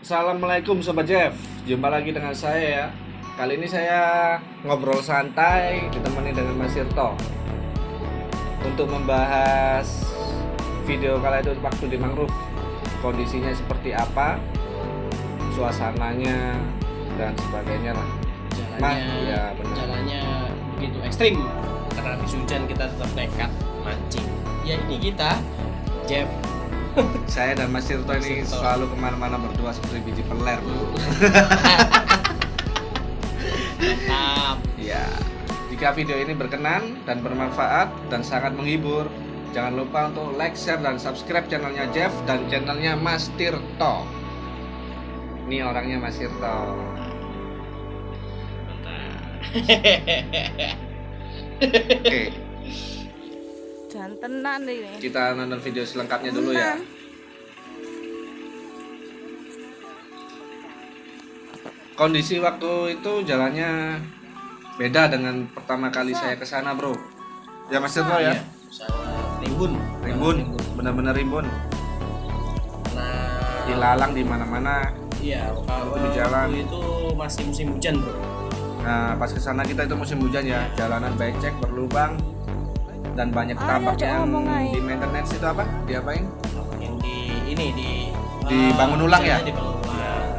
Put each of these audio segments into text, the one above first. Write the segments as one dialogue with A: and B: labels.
A: Assalamualaikum Sobat Jeff, jumpa lagi dengan saya ya. Kali ini saya ngobrol santai ditemani dengan Mas Sirto untuk membahas video kala itu waktu di mangrove. Kondisinya seperti apa, suasananya dan sebagainya lah.
B: Jalannya begitu ekstrim karena habis hujan kita tetap nekat mancing. Ya ini kita Jeff.
A: Saya dan Mas Sirto ini selalu kemana-mana berdua seperti biji peler.
B: Mantap.
A: Ya, jika video ini berkenan dan bermanfaat dan sangat menghibur, jangan lupa untuk like, share, dan subscribe channelnya Jeff dan channelnya Mas Tirto. Ini orangnya Mas Tirto. Oke,
C: Jangan tenan ini.
A: kita nonton video selengkapnya dulu ya. Kondisi waktu itu jalannya beda dengan pertama kali saya ke sana, Bro. Ya Mas Tirto ya.
B: Sangat rimbun.
A: Benar-benar rimbun.
B: Nah,
A: Dilalang di mana-mana.
B: iya, kalau
A: di jalan.
B: waktu itu masih musim hujan, Bro.
A: Nah, pas kesana kita itu musim hujan ya, jalanan becek, berlubang, dan banyak tambak yang di maintenance itu apa? Diapain?
B: Yang
A: Dibangun ulang ya?
B: Dibangun ulang.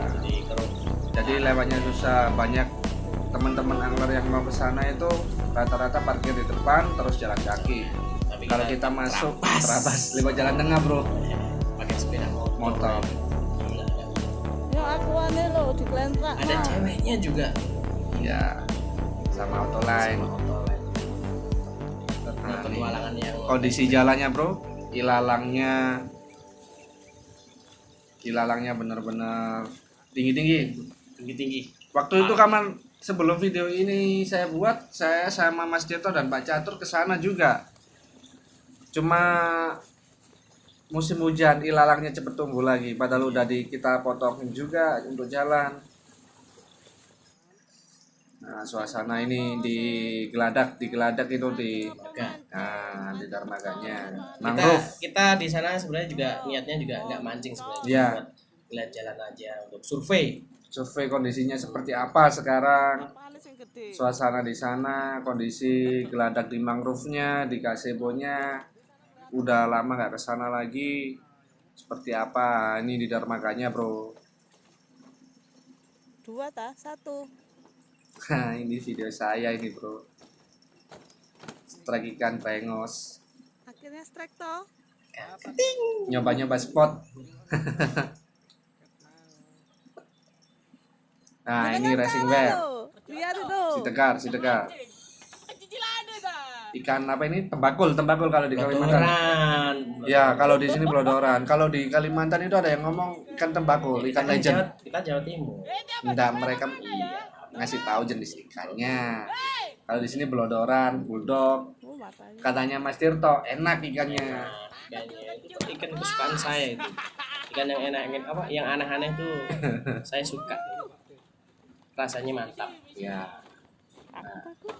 A: Jadi lewatnya susah, banyak teman-teman angler yang mau kesana itu rata-rata parkir di depan, terus jalan kaki.
B: Tapi
A: Kalau kita masuk,
B: terabas.
A: terabas lewat jalan tengah, Bro.
B: Pakai sepeda
A: Motor.
B: Gila, kan?
C: Yo aku ane lo di kelentrak.
B: Ada ceweknya juga.
A: Ya, sama auto lain.
B: Nah, petualangan yang
A: Kondisi jalannya, Bro, ilalang-nya bener-bener tinggi-tinggi. Waktu itu kapan sebelum video ini saya buat, saya sama Mas Tirto dan Pak Catur ke sana juga. Cuma musim hujan, ilalangnya cepet tumbuh lagi. Padahal udah kita potongin juga untuk jalan. Nah, suasana ini di Geladak itu di dermaganya mangrove.
B: kita di sana sebenarnya juga niatnya juga nggak mancing sebenarnya,
A: Iya.
B: buat lihat jalan aja untuk survei.
A: Survei kondisinya seperti apa sekarang.
C: Apaan sing gede?
A: Suasana di sana, kondisi Geladak di mangrove-nya, di gazebo-nya, udah lama nggak kesana lagi. Seperti apa? Ini di dermaganya, Bro.
C: Dua ta? Satu.
A: Nah, ini video saya ini, Bro. Strike ikan brengos.
C: Akhirnya strike toh.
A: Nyoba-nyoba spot. Nah, ini racing wear.
C: Lihat itu.
A: Si tegar. Ikan apa ini? Tembakul kalau di Kalimantan.
B: Blodoran.
A: Ya, kalau di sini blodoran. Kalau di Kalimantan itu ada yang ngomong ikan tembakul, ikan legend.
B: Kita Jawa Timur.
A: Enggak, mereka ngasih tahu jenis ikannya. Kalau di sini blodoran, bulldog.
C: Oh, matanya.
A: Katanya Mas Tirto enak ikannya.
B: Ikannya itu ikan kesukaan saya itu. Ikan yang enak, yang aneh-aneh tuh saya suka. Rasanya mantap.
A: Ya.
C: Aku takut.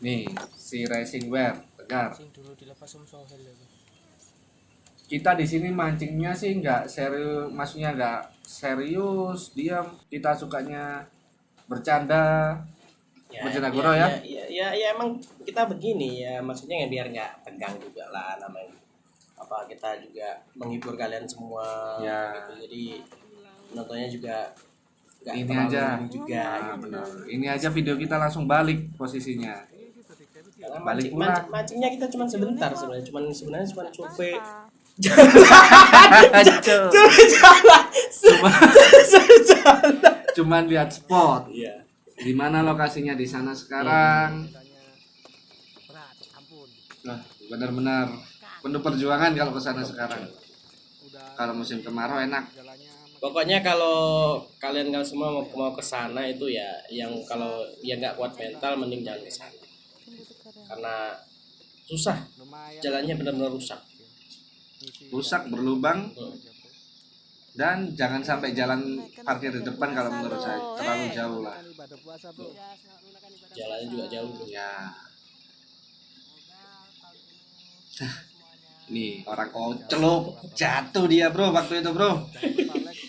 A: Nih, si racing wear tegar. Kita di sini mancingnya sih nggak serius, maksudnya nggak serius, diam. Kita sukanya bercanda. Bercanda gurau ya?
B: Ya, emang kita begini ya, maksudnya ya biar nggak tegang juga lah namanya. Apa kita juga menghibur kalian semua
A: Ya.
B: gitu. Jadi nontonnya juga nggak
A: Ini
B: terlalu
A: aja.
B: juga
A: Nah,
B: gitu.
A: benar. Ini aja video kita langsung balik posisinya.
B: Karena
A: Balik pulang.
B: mancingnya kita cuma sebentar sebenarnya, cuma survei.
A: Cuman lihat spot.
B: Iya.
A: Di mana lokasinya di sana sekarang. Nah, benar-benar penuh perjuangan kalau ke sana sekarang. Kalau musim kemarau enak.
B: Pokoknya kalau kalian semua mau ke sana itu ya, yang kalau ya nggak kuat mental mending jangan ke sana. Karena susah, jalannya benar-benar rusak.
A: Rusak, berlubang, dan jangan sampai jalan parkir di depan kalau menurut saya terlalu jauh lah.
B: Jalannya juga jauh.
A: Ya. Nih orang koclok jatuh dia bro waktu itu bro.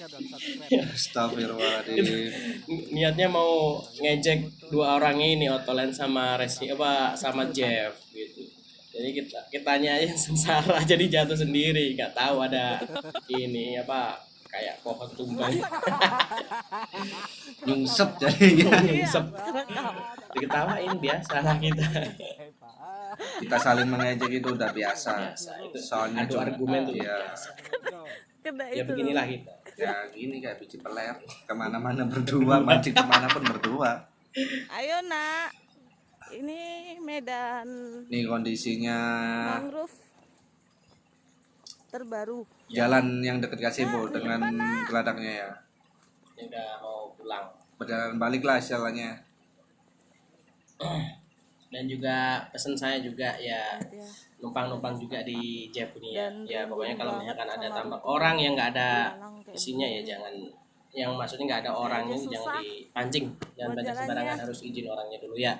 A: Astagfirullahaladzim.
B: Niatnya mau ngejek dua orang ini, Otolen sama Resi apa sama Jeff gitu. Jadi kitanya yang sengsara jadi jatuh sendiri, nggak tahu ada ini apa kayak pohon tumbang.
A: Nyungsep jadinya.
B: Nyungsep. Diketawain biasa lah kita.
A: Kita saling mengejek itu udah biasa.
B: Biasa itu.
A: Soalnya
B: Adu argumen tuh
A: ya,
B: biasa.
C: Kena
B: Ya
C: itu.
B: beginilah kita.
A: ya gini kayak biji peler, kemana-mana berdua, mancing kemana pun berdua.
C: Ayo nak. Ini medan
A: Nih kondisinya
C: mangrove terbaru.
A: jalan yang dekat gazebo dengan geladaknya ya.
B: Ini udah mau pulang.
A: Perjalanan balik lah istilahnya.
B: Dan juga pesan saya juga ya
C: Ya.
B: numpang-numpang juga di Jeff ini ya.
C: Dan
B: Ya pokoknya kalau misalkan ada
C: sama
B: tambak
C: rumput
B: orang yang nggak ada
C: ilalang kayak
B: isinya ya jangan, yang maksudnya nggak ada orangnya
C: susah
B: jangan dipancing, jangan
C: buat
B: pancing
C: jalannya.
B: sembarangan, harus izin orangnya dulu ya.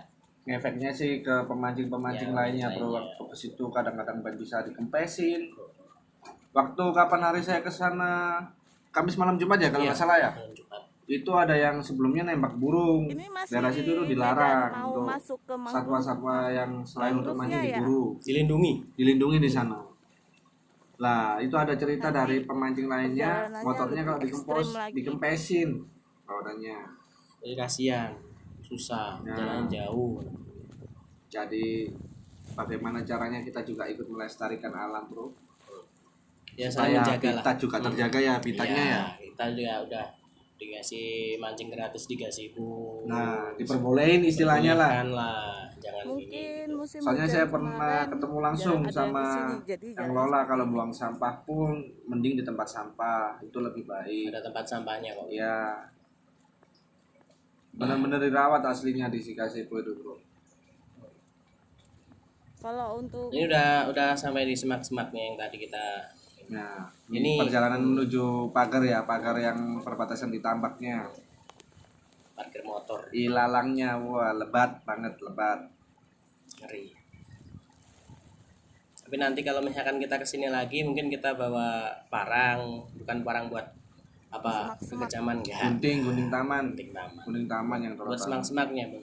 A: Efeknya sih ke pemancing-pemancing
B: Ya,
A: lainnya bro.
B: lainnya.
A: Waktu ke situ kadang-kadang ban bisa dikempesin. Waktu kapan hari saya ke sana, Kamis malam Jumat ya kalau
B: Iya,
A: nggak salah ya.
B: malam Jumat.
A: Itu ada yang sebelumnya nembak burung.
C: Ini masih
A: Daerah situ tuh
C: medan
A: dilarang
C: mau
A: untuk
C: masuk ke mangrove.
A: satwa-satwa yang selain untuk
C: Mangrove-nya
A: mancing
C: ya?
A: diburu,
B: Dilindungi.
A: dilindungi di sana. Lah, itu ada cerita dari pemancing lainnya,
C: perjalanannya
A: motornya kalau
C: lebih ekstrim lagi.
A: dikempesin rodanya.
B: Jadi kasihan, susah,
A: Nah.
B: jalan jauh.
A: Jadi bagaimana caranya kita juga ikut melestarikan alam, Bro?
B: Ya
A: Supaya
B: saya menjaga lah.
A: kita juga terjaga ya habitatnya ya.
B: Kita juga udah dikasih mancing gratis di gazebo.
A: Nah, diperbolehin istilahnya lah.
B: Kan lah, jangan
C: Mungkin
B: gini.
C: musim
A: Soalnya
C: hujan
A: saya pernah
C: kemarin
A: ketemu langsung
C: jarang ada
A: sama
C: di sini, jadi
A: yang
C: jarang.
A: Lola kalau buang sampah pun mending di tempat sampah, itu lebih baik.
B: Ada tempat sampahnya kok.
A: Ya. Benar-benar dirawat aslinya di si gazebo itu, Bro.
C: Kalau untuk
B: Ini udah sampai di semak-semaknya yang tadi kita.
A: Nah,
B: Ini-
A: ini perjalanan menuju pagar ya, pagar yang perbatasan di tambaknya.
B: Parkir motor
A: Ilalangnya, wah lebat banget, lebat.
B: ngeri. Tapi nanti kalau misalkan kita kesini lagi mungkin kita bawa parang, bukan parang buat apa
C: Semak-semak.
B: kekejaman enggak.
A: Gunting taman.
B: Penting taman.
A: Gunting taman yang
B: Buat
A: terletak.
B: semak-semaknya Bang.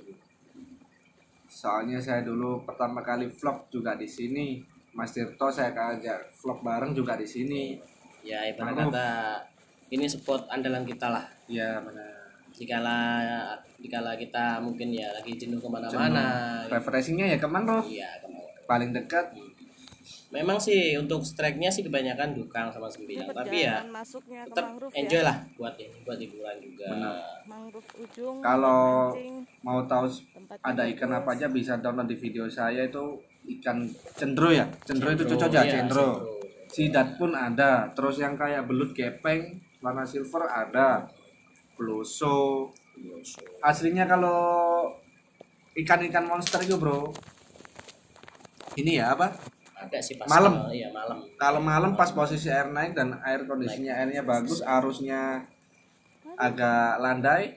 A: Soalnya saya dulu pertama kali vlog juga di sini. Mas Tirto saya ajak vlog bareng juga di sini.
B: Ya ibarat
A: Mangrove.
B: kata ini spot andalan kita lah.
A: Iya benar.
B: Dikala kita mungkin ya lagi jenuh kemana-mana.
A: Refreshingnya ya ke mangrove.
B: Iya kemana.
A: Paling dekat.
B: Memang sih untuk strike-nya sih kebanyakan Dukang sama Sembilang, tapi ya
C: perjalanan masuknya ke
B: tetap
C: mangrove
B: enjoy
C: ya.
B: lah buat ini, buat liburan juga.
A: Benar.
C: Mangrove ujung.
A: Kalau
C: mancing,
A: mau tahu
C: tempatnya
A: ada ikan
C: bagus.
A: apa aja bisa download di video saya itu ikan cendro ya. Cendro itu cocok ya,
B: Iya,
A: cendro. Sidat pun ada. Terus yang kayak belut gepeng, warna silver ada. Peluso. Aslinya kalau ikan-ikan monster itu, Bro. Ini ya apa?
B: Ada sih pas
A: Malam.
B: Iya, malam.
A: Kalau malam pas posisi air naik dan air kondisinya airnya bagus, arusnya agak landai.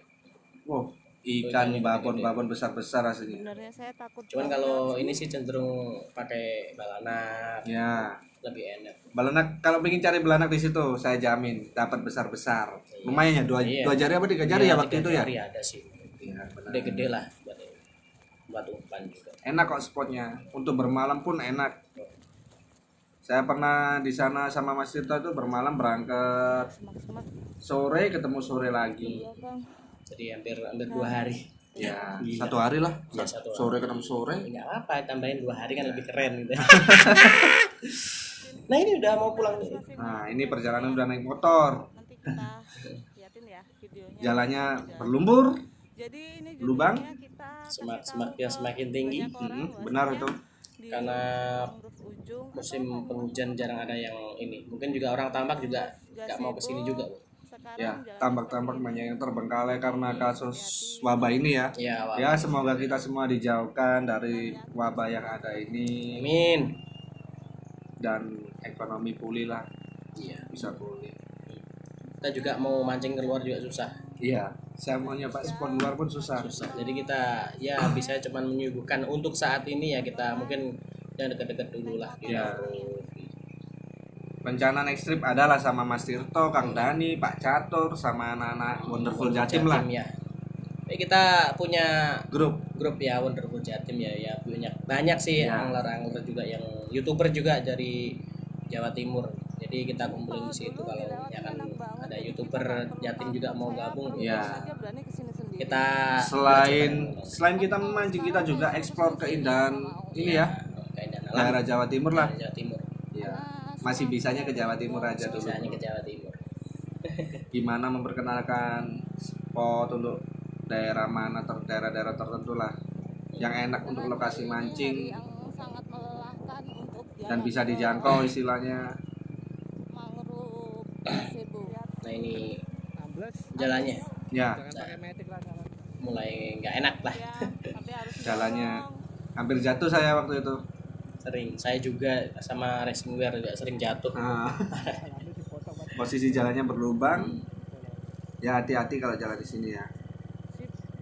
A: Wow, ikan babon-babon besar-besar aslinya.
C: Sebenarnya saya takut.
B: Cuman
C: banget
B: kalau
C: sih.
B: ini sih cenderung pakai balanak,
A: Ya,
B: lebih enak.
A: belanak kalau pengen cari belanak di situ saya jamin dapat besar-besar. Lumayan ya,
B: Iya.
A: dua jari apa 3 jari
B: Iya,
A: ya waktu
B: 3
A: itu ya?
B: jari ada sih.
A: Iya, benar.
B: Gede-gede lah buat ini. Buat umpan juga.
A: Enak kok spotnya. Untuk bermalam pun enak. Saya pernah di sana sama Mas Tirto itu bermalam berangkat
C: Semak-semak.
A: sore ketemu sore lagi.
C: Iya, Bang.
B: Jadi hampir 2 hari.
A: Ya,
B: Gila.
A: 1 hari lah.
B: Ya, 1 hari.
A: Sore ketemu sore.
B: Enggak apa, tambahin 2 hari kan lebih keren gitu. Nah, ini udah mau pulang nih.
A: Nah, ini perjalanan udah naik motor.
C: Nanti kita liatin ya videonya.
A: Jalannya berlumpur,
C: Jadi ini
A: lubang.
C: judulnya kita kasih
B: Semak-semaknya
C: tahu ke
B: semakin tinggi.
C: banyak orang
A: benar
C: bahwasanya
A: itu.
C: di
B: Karena
C: mangrove ujung
B: Musim
C: atau
B: penghujan jarang ada yang ini. Mungkin juga orang tambak juga nggak mau kesini juga. Bu.
C: sekarang
A: Ya,
C: jalan
A: tambak-tambak
C: seperti
A: banyak yang terbengkalai karena kasus wabah ini ya.
B: Ya, Wak.
A: Ya, semoga kita semua dijauhkan dari wabah yang ada ini
B: Amin.
A: dan ekonomi pulih lah,
B: Iya.
A: bisa pulih.
B: Kita juga mau mancing keluar juga susah.
A: Iya, saya mau nyoba spot luar pun susah.
B: Susah. Jadi kita ya bisa cuman menyuguhkan untuk saat ini ya kita mungkin yang dekat-dekat dulu lah. Gitu.
A: Iya. rencana next trip adalah sama Mas Tirto, Kang Dani, Pak Catur, sama anak-anak Wonderful Jatim lah.
B: Ya. Kita punya
A: Grup.
B: ya Wonderful Jatim ya banyak sih
A: Ya.
B: angler juga yang YouTuber juga dari Jawa Timur. Jadi kita kumpulin di situ kalau misalkan ada YouTuber Jatim juga mau gabung.
A: Ya.
C: Dia berani kesini sendiri.
B: Kita
A: Selain kita memancing, kita juga eksplor keindahan ini ya,
B: keindahan alam
A: daerah Jawa Timur lah.
B: Jawa Timur.
A: Ya. Masih bisanya ke Jawa Timur aja dulu.
B: Misalnya ke Jawa Timur.
A: Gimana memperkenalkan spot untuk daerah mana daerah-daerah tertentu lah yang enak untuk lokasi mancing
C: Yang sangat melelahkan untuk
A: dan bisa dijangkau istilahnya.
C: mangrove Cebu.
B: Nah ini jalannya
A: Ya,
B: mulai nggak enak lah.
C: Ya, tapi harus
A: jalannya
C: dorong.
A: hampir jatuh saya waktu itu.
B: Sering saya juga sama racing wear juga sering jatuh.
A: Nah, posisi jalannya berlubang. Ya hati-hati kalau jalan di sini ya.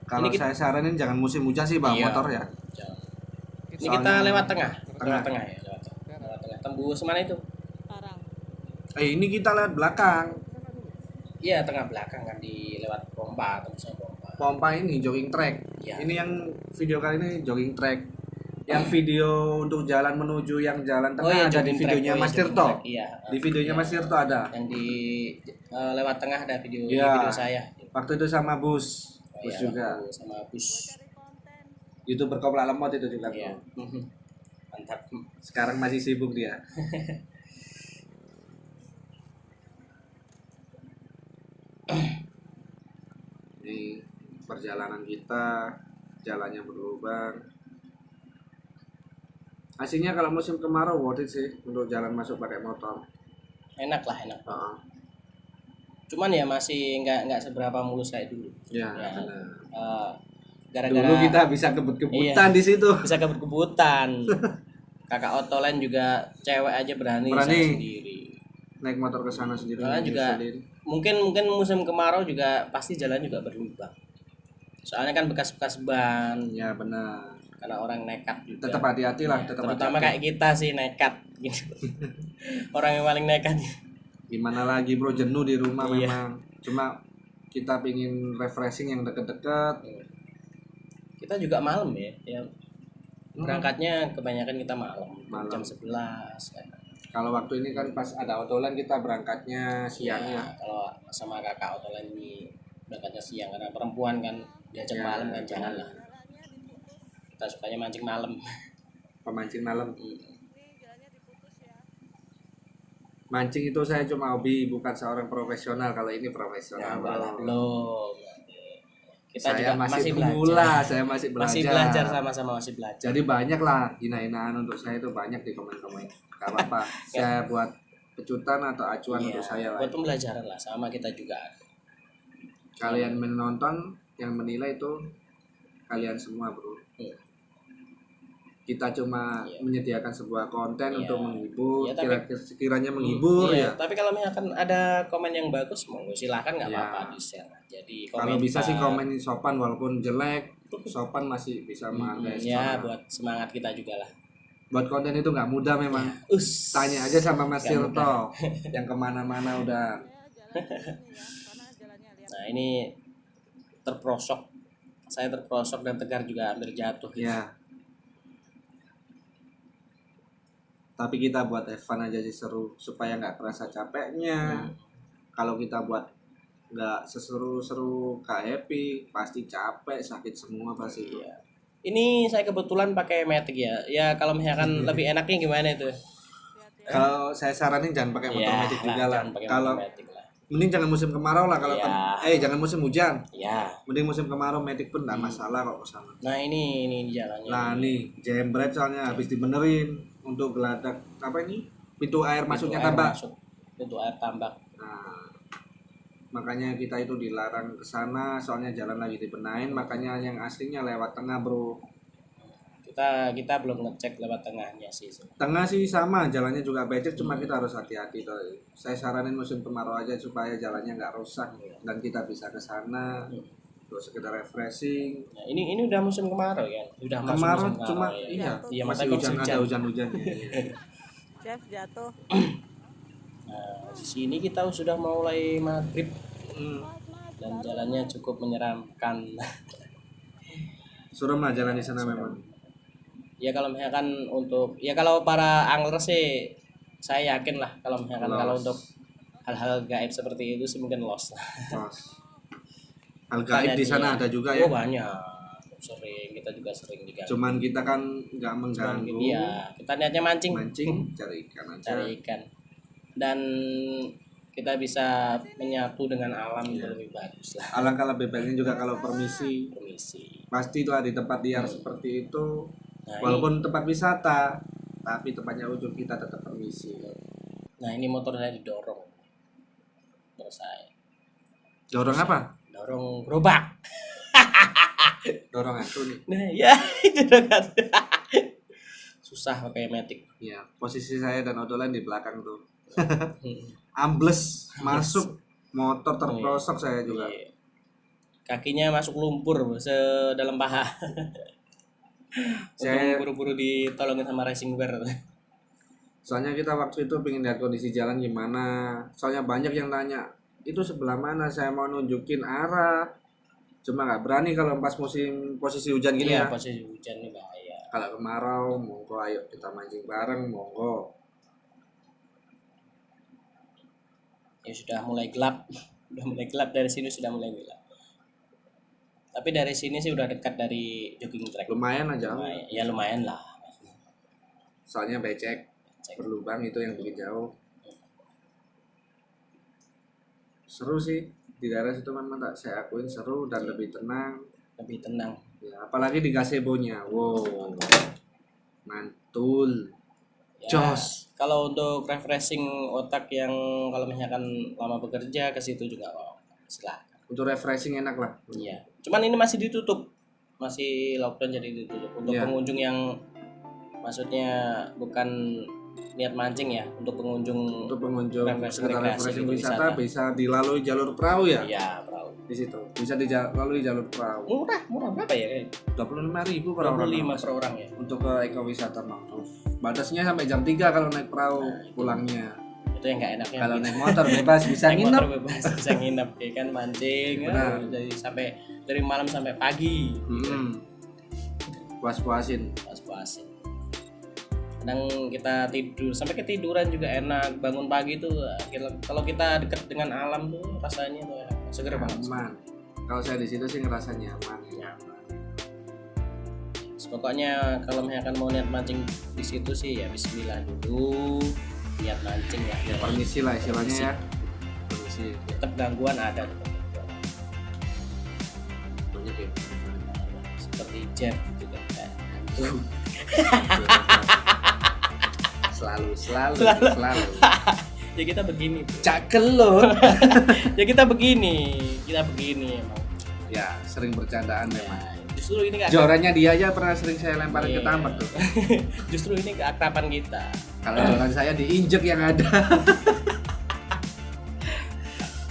A: Kalau
B: Ini
A: saya saranin jangan musim hujan sih bawa
B: Iya.
A: motor ya.
B: Jangan. Ini
A: Soalnya-
B: kita lewat tengah
A: Tengah.
B: lewat tengah ya lewat tengah tembus mana itu?
C: Sekarang.
A: Ini kita lewat belakang.
B: Iya tengah belakang kan di lewat pompa tembusnya pompa.
A: Pompa ini jogging track.
B: Iya.
A: Ini yang video kali ini jogging track. Yang video untuk jalan menuju yang jalan tengah ada di
B: jogging track.
A: videonya
B: Oh, iya,
A: Mas
B: jogging
A: Tirto.
B: track. Iya.
A: Di videonya Mas Tirto ada.
B: Yang di lewat tengah ada video
A: Iya.
B: video saya.
A: Waktu itu sama Bus.
B: Oh,
A: Bus
B: iya,
A: juga.
B: sama bus.
A: YouTuber Kopla Lemot itu juga.
B: Iya.
A: Bro.
B: Mantap.
A: Sekarang masih sibuk dia. Ini perjalanan kita, jalannya berlubang. Aslinya kalau musim kemarau worth it sih untuk jalan masuk pakai motor.
B: Enak lah enak.
A: Ah,
B: Cuman ya masih nggak seberapa mulus kayak dulu.
A: ya,
B: Ya.
A: benar.
B: Gara-gara
A: Dulu kita bisa kebut-kebutan
B: Iya.
A: di situ.
B: bisa kebut-kebutan. Kakak Otolen juga cewek aja berani,
A: Berani.
B: saya sendiri.
A: Naik motor ke sana sendiri.
B: Soalnya juga
A: nyusulin.
B: mungkin musim kemarau juga pasti jalan juga berlubang. Soalnya kan bekas-bekas ban
A: Ya benar.
B: karena orang nekat juga.
A: Tetap hati-hati lah, tetap
B: Terutama
A: hati-hati.
B: kayak kita sih nekat gitu. Orang yang paling nekat.
A: Gimana lagi bro, jenuh di rumah
B: Iya.
A: memang. Cuma kita pingin refreshing yang deket-deket.
B: Kita juga malam ya. Berangkatnya kebanyakan kita malam.
A: Malam.
B: Jam 11 kan.
A: Kalau waktu ini kan pas ada autolan kita berangkatnya siangnya.
B: Ya, kalau sama kakak Otolen ini berangkatnya siang karena perempuan kan diajak
A: Ya,
B: malam kan jangan lah. Kita sukanya mancing malam.
A: Pemancing malam.
B: Hmm.
A: Mancing itu saya cuma hobi, bukan seorang profesional. Kalau ini profesional.
B: Ya,
A: bro.
B: belum. Kita
A: Saya
B: juga
A: masih
B: belajar.
A: pemula, saya masih belajar.
B: Masih belajar sama-sama masih belajar.
A: Jadi banyak lah hina-hinaan untuk saya itu banyak di komen-komen. Gak apa-apa. Saya buat pecutan atau acuan
B: Iya,
A: untuk saya lah.
B: buat pembelajaran lah sama kita juga.
A: Kalian menonton, yang menilai itu kalian semua bro.
B: Hmm.
A: Kita cuma
B: Iya.
A: menyediakan sebuah konten
B: Iya.
A: untuk menghibur,
B: Iya, tapi-
A: sekiranya menghibur
B: Iya,
A: ya.
B: tapi kalau misalkan ada komen yang bagus monggo silakan nggak
A: Iya.
B: apa-apa di-share. Jadi
A: Kalau bisa sih
B: komentar.
A: komen sopan walaupun jelek, sopan masih bisa menghargai
B: Ya,
A: seseorang.
B: buat semangat kita juga lah.
A: Buat konten itu nggak mudah memang. Tanya aja sama Mas
B: Nggak
A: Tirto yang kemana-mana udah.
B: Nah, ini terprosok. Saya terprosok dan Tegar juga hampir jatuh.
A: Ya. Tapi kita buat have fun aja sih, seru supaya nggak kerasa capeknya. Kalau kita buat nggak seseru-seru, nggak happy, pasti capek, sakit semua pasti.
B: Iya. Ini saya kebetulan pakai Matic ya. Ya kalau misalkan lebih enaknya gimana itu?
A: Kalau saya saranin jangan pakai motor
B: Ya,
A: Matic juga lah.
B: jangan pakai
A: Kalau
B: motor Matic lah.
A: mending jangan musim kemarau lah kalau
B: Iya.
A: jangan musim hujan.
B: Ya.
A: Mending musim kemarau Matic pun nggak masalah kok kesana.
B: Nah, ini jalannya.
A: Nah nih jembret soalnya habis dibenerin untuk geladak apa ini pintu air masuknya
B: Pintu air
A: tambah.
B: masuk. Pintu air tambak.
A: Nah, makanya kita itu dilarang ke sana soalnya jalan lagi dibenahin, makanya yang aslinya lewat tengah, Bro.
B: Kita belum ngecek lewat tengahnya sih.
A: Tengah sih sama, jalannya juga becek, cuma kita harus hati-hati tuh. Saya saranin musim kemarau aja supaya jalannya nggak rusak dan kita bisa ke sana untuk sekedar refreshing.
B: Ya, ini udah musim kemarau ya. Udah masuk
A: Kemarau
B: musim
A: cuma
B: ya.
A: iya,
B: Iya,
A: masih
B: makanya
A: hujan,
B: hujan.
A: ada hujan-hujannya.
C: Chef jatuh.
B: Nah, di sini kita sudah mulai maghrib dan jalannya cukup menyeramkan.
A: Suram lah jalan di sana memang.
B: Ya kalau misalkan untuk ya kalau para angler sih saya yakin lah kalau misalkan kalau
A: Lost.
B: untuk hal-hal gaib seperti itu sih mungkin lost.
A: Hal gaib di sana ada juga ya.
B: Oh banyak, sering kita juga sering diganggu.
A: Cuman kita kan nggak
B: Cuman
A: mengganggu.
B: iya, kita niatnya mancing,
A: Cari ikan aja.
B: cari ikan, dan kita bisa menyatu dengan alam itu lebih bagus lah.
A: Alangkah lebih baiknya juga kalau permisi.
B: Permisi.
A: Pastilah di tempat liar seperti itu,
B: Nah,
A: walaupun tempat wisata, tapi tempatnya ujung kita tetap permisi.
B: Nah ini motor saya didorong, motor saya
A: Dorong apa?
B: dorong gerobak.
A: Dorong hantu nih.
B: Nah ya itu kan susah pakai matic.
A: Ya, posisi saya dan Odolan di belakang tuh. Ambles masuk motor terprosok saya juga.
B: Iya. Kakinya masuk lumpur sedalam paha.
A: Saya-
B: Untung buru-buru ditolongin sama racing bear.
A: Soalnya kita waktu itu pengen lihat kondisi jalan gimana. Soalnya banyak yang nanya, itu sebelah mana? Saya mau nunjukin arah. Cuma nggak berani kalau pas musim posisi hujan gini
B: Iya,
A: ya.
B: posisi hujan ini bahaya.
A: Kalau kemarau, monggo ayo kita mancing bareng, monggo.
B: Ya sudah mulai gelap. Udah mulai gelap dari sini sudah mulai gelap. Tapi dari sini sih udah dekat dari jogging track.
A: Lumayan aja.
B: Lumayan, ya lumayan lah.
A: Soalnya becek, berlubang itu yang bikin jauh. Seru sih di daerah situ memang tak saya akuin seru dan lebih tenang.
B: Lebih tenang.
A: Ya, apalagi di gazebo-nya. Wow. Mantul.
B: Ya,
A: Jos.
B: kalau untuk refreshing otak yang kalau misalkan lama bekerja ke situ juga mau. Silakan.
A: Untuk refreshing enak lah.
B: Iya. Cuman ini masih ditutup. Masih lockdown jadi ditutup. Untuk
A: Iya.
B: pengunjung yang maksudnya bukan niat mancing ya, untuk pengunjung
A: Untuk pengunjung
B: Refreshing
A: sekitar
B: rekreasi
A: refreshing
B: gitu,
A: wisata
B: wisata.
A: bisa dilalui jalur perahu ya.
B: ya perahu.
A: Di situ bisa dilalui jalur perahu.
B: Murah berapa ya?
A: 25.000 per orang.
B: 25 per orang ya.
A: Untuk ke ekowisata mangrove. Batasnya sampai jam 3 kalau naik perahu pulangnya.
B: Itu yang nggak enaknya.
A: Kalau
B: gitu.
A: naik motor bebas bisa
B: Naik
A: nginep.
B: motor bebas bisa nginep ya kan, mancing
A: Benar.
B: dari malam sampai pagi.
A: Puas-puasin.
B: Puas-puasin. Kadang kita tidur sampai ketiduran juga enak, bangun pagi tuh kalau kita dekat dengan alam tuh rasanya tuh enak, seger banget.
A: Aman. Kalau saya di situ sih ngerasa nyaman.
B: Pokoknya kalau misalkan mau niat mancing di situ sih ya bismillah dulu, niat mancing ya.
A: Ya permisi lah istilahnya ya. Permisi.
B: Tetap gangguan ada.
A: Banyak ya.
B: Seperti Jeff gitu kan.
A: Selalu.
B: Ya kita begini.
A: Cakel loh.
B: Ya kita begini emang.
A: Ya sering bercandaan memang.
B: Justru ini
A: Jorannya dia aja pernah sering saya lemparin ke
B: Iya.
A: tambak tuh.
B: Justru ini keakraban kita.
A: Kalau joran saya diinjek yang ada.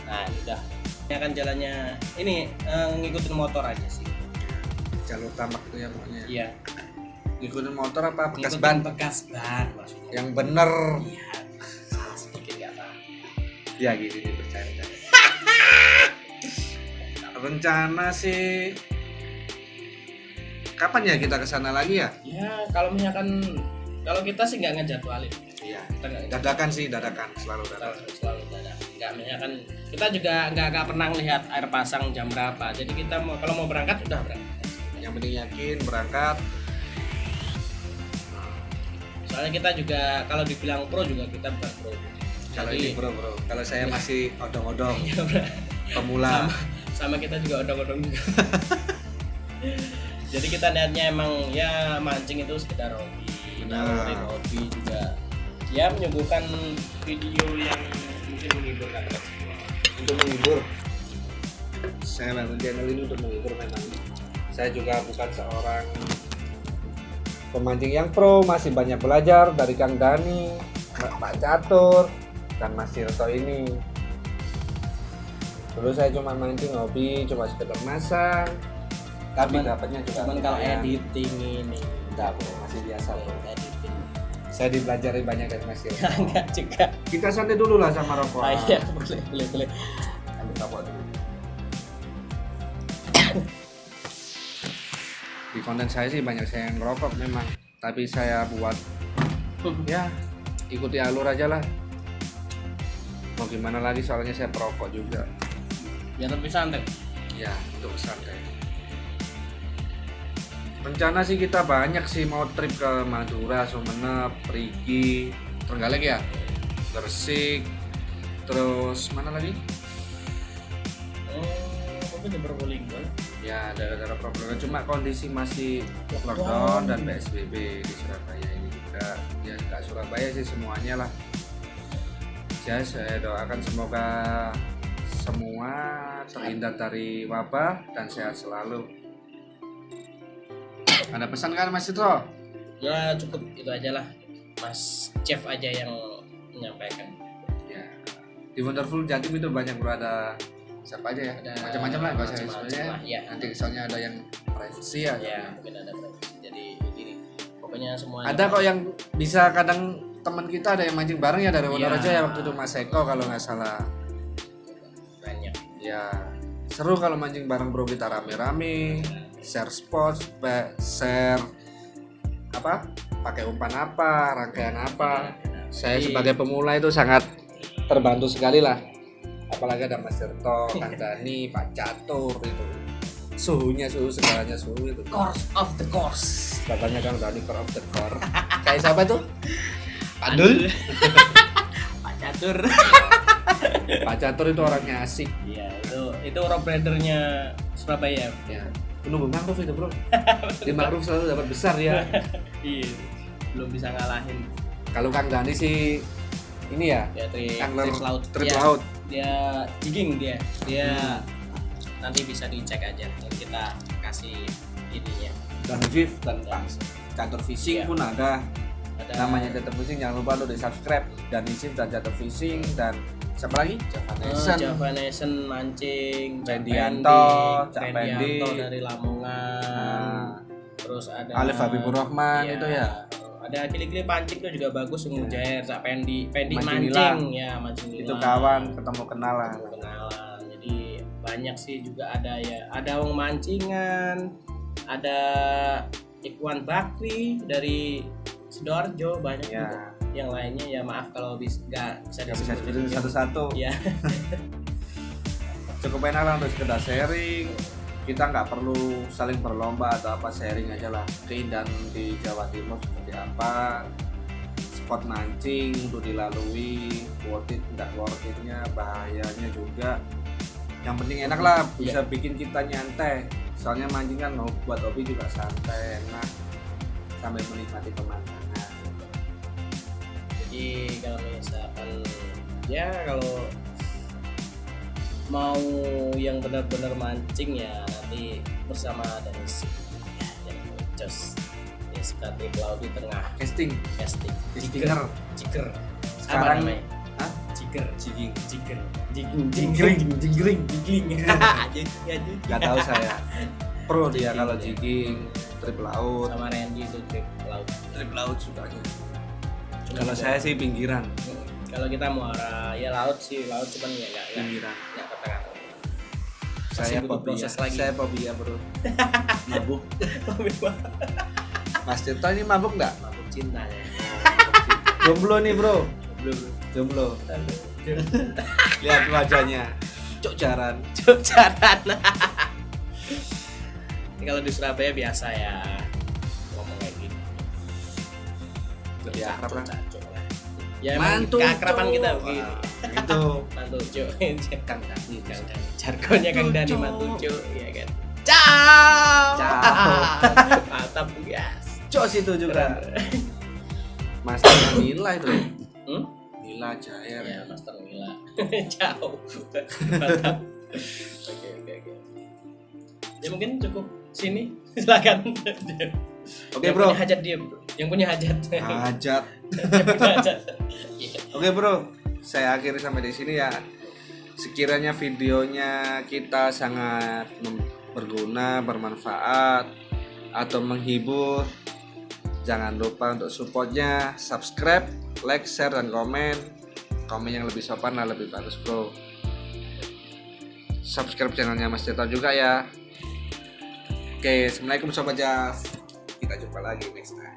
B: Nah, udah. Ini akan jalannya ini ngikutin motor aja sih.
A: Jalur tambak itu ya pokoknya.
B: Iya.
A: Ngikutin motor apa bekas
B: Ngikutin
A: ban?
B: bekas ban maksudnya.
A: Yang bener.
B: Iya. Salah sedikit ya apa.
A: Ya gitu nih bercanda. Rencana sih kapan ya kita kesana lagi ya?
B: Ya, kalau misalkan kalau kita sih nggak ngejadwalin.
A: Iya.
B: Kita nggak
A: Dadakan sih, dadakan selalu dadakan.
B: selalu ada. Nggak misalkan kita juga nggak pernah lihat air pasang jam berapa. Jadi kita kalau mau berangkat udah berangkat.
A: Yang penting yakin berangkat.
B: Soalnya kita juga kalau dibilang pro juga kita bukan pro.
A: Kalau
B: Jadi-
A: ini bro, kalau saya masih odong-odong,
B: Iya, bro.
A: pemula.
B: Sama kita juga odong-odong juga. Jadi kita niatnya emang ya mancing itu sekedar hobi, nyalurin hobi juga. Ya menyuguhkan video yang mungkin menghiburkan kita semua.
A: Untuk menghibur. Saya memang channel ini untuk menghibur memang. Saya juga bukan seorang pemancing yang pro, masih banyak belajar dari Kang Dani, Pak Catur, dan Mas Tirto ini. Dulu saya cuma mancing hobi, cuma sekedar masang, tapi dapatnya juga
B: Cuman kalau
A: lumayan.
B: editing ini
A: Enggak bro, masih biasa bro.
B: editing
A: Saya dipelajari banyak dari Mas Tirto.
B: Enggak juga.
A: Kita santai dulu lah sama rokok.
B: Ah, iya, boleh.
A: Ambil rokok dulu. Di konten saya sih banyak saya yang ngerokok memang, tapi saya buat ya ikuti alur aja lah. Mau gimana lagi, soalnya saya perokok juga.
B: Biar lebih santai.
A: Ya, untuk santai. Rencana sih kita banyak sih, mau trip ke Madura, Sumenep, Perigi, Trenggalek ya, Gresik, terus mana lagi?
B: Mungkin di Probolinggo.
A: Ya, daerah-daerah Probolinggo, cuma kondisi masih lockdown dan PSBB di Surabaya ini juga. Ya, nggak Surabaya sih semuanya lah. Ya, saya doakan semoga semua terhindar dari wabah dan sehat selalu. Ada pesan kan Mas Citro?
B: Ya cukup itu aja lah. Mas Chef aja yang menyampaikan.
A: Ya, di Wonderful Jatim itu banyak bro, ada siapa aja ya?
B: Ada
A: Macam-macam lah bahasa
B: macam-macam
A: sebenarnya.
B: lah, ya.
A: Nanti soalnya ada yang privacy ya.
B: Ya mungkin ada privacy. Jadi ini pokoknya semuanya.
A: Ada kok yang bisa, kadang teman kita ada yang mancing bareng ya dari Wonorejo
B: Ya.
A: ya, waktu itu Mas Eko kalau nggak salah.
B: banyak.
A: Ya, seru kalau mancing bareng bro, kita rame-rame, share spot, share apa? Pakai umpan apa, rangkaian apa. Saya sebagai pemula itu sangat terbantu sekali lah. Apalagi ada Mas Tirto, Kang Dani, Pak Catur itu. Suhunya suhu, segalanya suhu itu.
B: Course of the course.
A: Katanya Kang Dani core of the core. Kayak siapa tuh? Pandul.
B: Pak Catur.
A: Pak Catur itu orangnya asik.
B: Iya, itu rock ridernya Surabaya.
A: Ya. Penunggu mangrove itu bro. Di mangrove selalu dapat besar ya.
B: Iya. Belum bisa ngalahin.
A: Kalau Kang Dani sih ini ya,
B: Ya
A: angler
B: trip laut.
A: trip
B: Dia-
A: laut.
B: Dia jigging dia nanti bisa dicek aja. Nanti kita kasih ininya.
A: Dan Viv dan Pak Catur Fishing
B: Iya.
A: pun ada.
B: Ada
A: Namanya Catur Fishing, jangan lupa untuk di subscribe. Dan Viv dan Catur Fishing dan siapa lagi? Java Nation.
B: Java Nation mancing,
A: Rendianto, Cak
B: Rendianto
A: Pendi.
B: dari Lamongan.
A: Nah,
B: Terus ada
A: Alif Habibur Rahman
B: Iya,
A: itu ya.
B: Ada Kili-Kili pancing tuh juga bagus, Ungu
A: Iya.
B: Jair, Cak Pendi
A: Mancing
B: mancing ya, mancing
A: Itu
B: nila.
A: kawan, ketemu kenalan.
B: Kenalan. Jadi banyak sih juga ada ya. Ada wong mancingan, ada Ikhwan Bakri dari Sidoarjo, banyak
A: Ya,
B: juga. Yang lainnya ya maaf kalau nggak bisa
A: nggak bisa
B: disebutin.
A: sebutin satu-satu.
B: Ya.
A: Cukup enak lah untuk sekedar sharing. Kita nggak perlu saling berlomba atau apa, sharing aja lah keindahan di Jawa Timur seperti apa, spot mancing untuk dilalui, worth it nggak worth itnya, bahayanya juga. Yang penting enak lah, bisa bikin kita nyantai. Soalnya mancing kan mau buat hobi juga santai, enak, sambil menikmati pemandangan.
B: Jadi kalau misalkan ya kalau mau yang benar-benar mancing ya nanti bersama Dennis yang jos ya suka trip laut di tengah
A: Casting,
B: casting
A: castinger.
B: jiger
A: Sekarang-
B: apa namanya
A: Hah?
B: jiger
A: Jigging.
B: jiger
A: Jiggering, jiggering.
B: jiggling
A: Nggak tahu saya. Pro dia
B: Jigging,
A: kalau
B: ya.
A: jigging, trip laut.
B: sama Randy itu trip laut.
A: Trip laut sukanya.
B: Cuma
A: Kalau
B: juga-
A: saya sih pinggiran,
B: kalau kita muara ya laut sih laut cuman ya nggak
A: pinggiran.
B: kata-kata
A: Saya
B: butuh
A: fobia.
B: proses lagi.
A: Saya fobia bro. Mabuk. Mas Tirto ini mabuk nggak?
B: mabuk cintanya
A: Jomblo nih bro.
B: belum
A: Jomblo. Lihat wajahnya. Cok jaran.
B: Jaran. Ini kalau di Surabaya biasa ya ngomong kayak gitu.
A: Lebih akrab lah.
B: Cacok lah. Ya emang
A: Mantu,
B: keakraban
A: Cok.
B: kita begini.
A: Wah, Itu
B: Mantu cuk.
A: Kang Dani.
B: Kang Dani. Jargonnya Kang Dani
A: Cok.
B: mantu cuk ya kan. Ciao.
A: Ciao.
B: Mantap guys.
A: Cok itu juga.
B: Keren.
A: Mas Nila itu.
B: Hmm?
A: Nila Jair.
B: Ya Master Mila. Ciao. Mantap. Oke. Ya mungkin cukup sini. Silakan.
A: Oke
B: Yang
A: bro.
B: punya hajat dia, bro. Yang punya hajat.
A: Hajat.
B: Yang punya hajat. Iya.
A: Oke bro, saya akhiri sampai di sini ya. Sekiranya videonya kita sangat berguna, bermanfaat, atau menghibur, Jangan lupa untuk supportnya, subscribe, like, share, dan komen. Komen yang lebih sopan lah, lebih bagus bro. Subscribe channelnya Mas Tito juga ya. Oke, assalamualaikum sobat Jaf. Kita jumpa lagi next time.